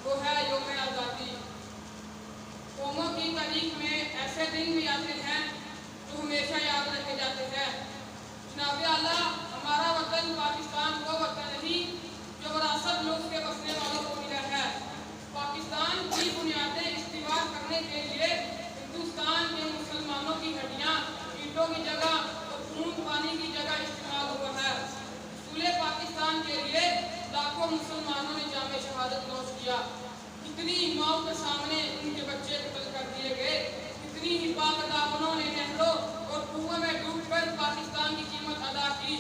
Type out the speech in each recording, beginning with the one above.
وہ ہے یوم آزادی۔ قوموں کی تاریخ میں ایسے دن بھی آتے ہیں جو ہمیشہ یاد رکھے جاتے ہیں۔ جناب اعلیٰ، ہمارا وطن پاکستان وہ وطن نہیں جو وراثت میں اس کے بسنے والوں کو ملا ہے۔ پاکستان کی بنیادیں استوار کرنے کے لیے ہندوستان کے مسلمانوں کی ہڈیاں اینٹوں کی جگہ اور خون پانی کی جگہ استعمال ہوا ہے۔ حصول پاکستان کے لیے لاکھوں مسلمانوں نے جام شہادت نوش کیا۔ کتنی ماؤں کے سامنے ان کے بچے قتل کر دیے گئے، کتنی ہی پاک دامنوں نے نہروں اور کنویں میں ڈوب کر پاکستان کی قیمت ادا کی،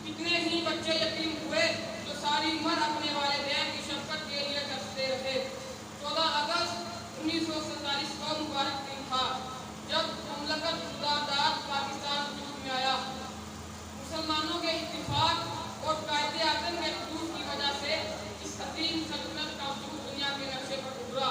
کتنے ہی بچے یتیم ہوئے جو ساری عمر اپنے والدین کی شفقت کے لیے ترستے رہے۔ 14 اگست 1947 کو مبارک دن تھا جب مملکت خداداد پاکستان وجود میں آیا۔ مسلمانوں کے اتفاق اور قائد اعظم کے حضور کی وجہ سے اس عظیم سلطنت کا وجود دنیا کے نقشے پر ابھرا۔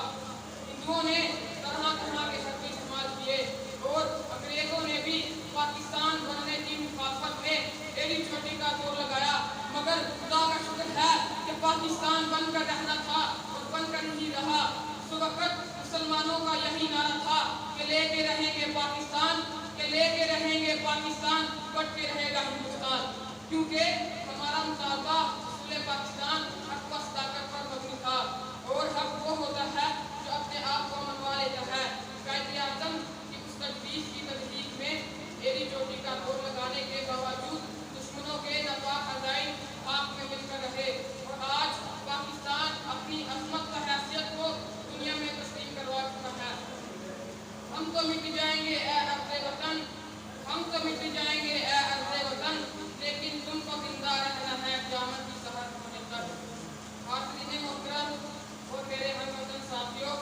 ہندوؤں نے طرح طرح کے حربے استعمال کیے اور انگریزوں نے بھی پاکستان بننے کی مخالفت میں ایڑی چوٹی کا زور لگایا، مگر خدا کا شکر ہے کہ پاکستان بن کر رہنا تھا اور بن کر نہیں رہا۔ اس وقت مسلمانوں کا یہی نعرہ تھا کہ لے کے رہیں گے پاکستان، کہ لے کے رہیں گے پاکستان، بٹ کے رہے گا ہندوستان، کیونکہ ہمارا مطالبہ حصول پاکستان حق و صداقت پر مبنی تھا، اور حق وہ ہوتا ہے جو اپنے آپ کو منوا لیتا ہے۔ قائد اعظم کی اس تجویز کی تحقیق میں ایڑی چوٹی کا زور لگانے کے باوجود دشمنوں کے ناپاک عزائم خاک میں مل کر رہے، اور آج پاکستان اپنی عظمت و حیثیت کو دنیا میں تسلیم کروا چکا ہے۔ ہم تو مٹ جائیں گے اے ارض وطن، ہم تو مٹ جائیں گے اے ارض وطن، لیکن تم کو زندہ رہنا ہے قیامت کی سحر ہونے تک۔ حاضرین محترم اور میرے ہم وطن ساتھیوں،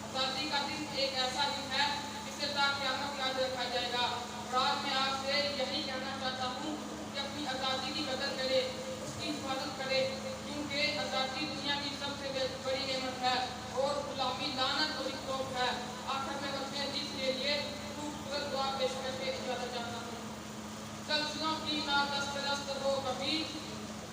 آزادی کا دن ایک ایسا دن ہے جسے تا قیامت یاد رکھا جائے گا، اور آج میں آپ سے یہی کہنا چاہتا ہوں کہ اپنی آزادی کی قدر کرے، اس کی حفاظت کرے، کیونکہ آزادی دنیا کی سب سے بڑی نعمت ہے اور غلامی لعنت اور اکتوب ہے۔ آخر میں اپنے عزیز کے لیے خوبصورت دعا پیش کر کے اجازت چاہتا ہوں۔ زلزلوں کی نہ دست رست ہو کبھی،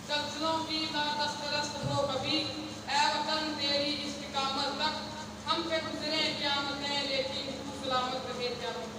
زلزلوں کی نہ دست رست ہو کبھی، اے وطن تیری استقامت تک، ہم پہ گزرے قیامتیں لیکن تو سلامت رہے قیامت۔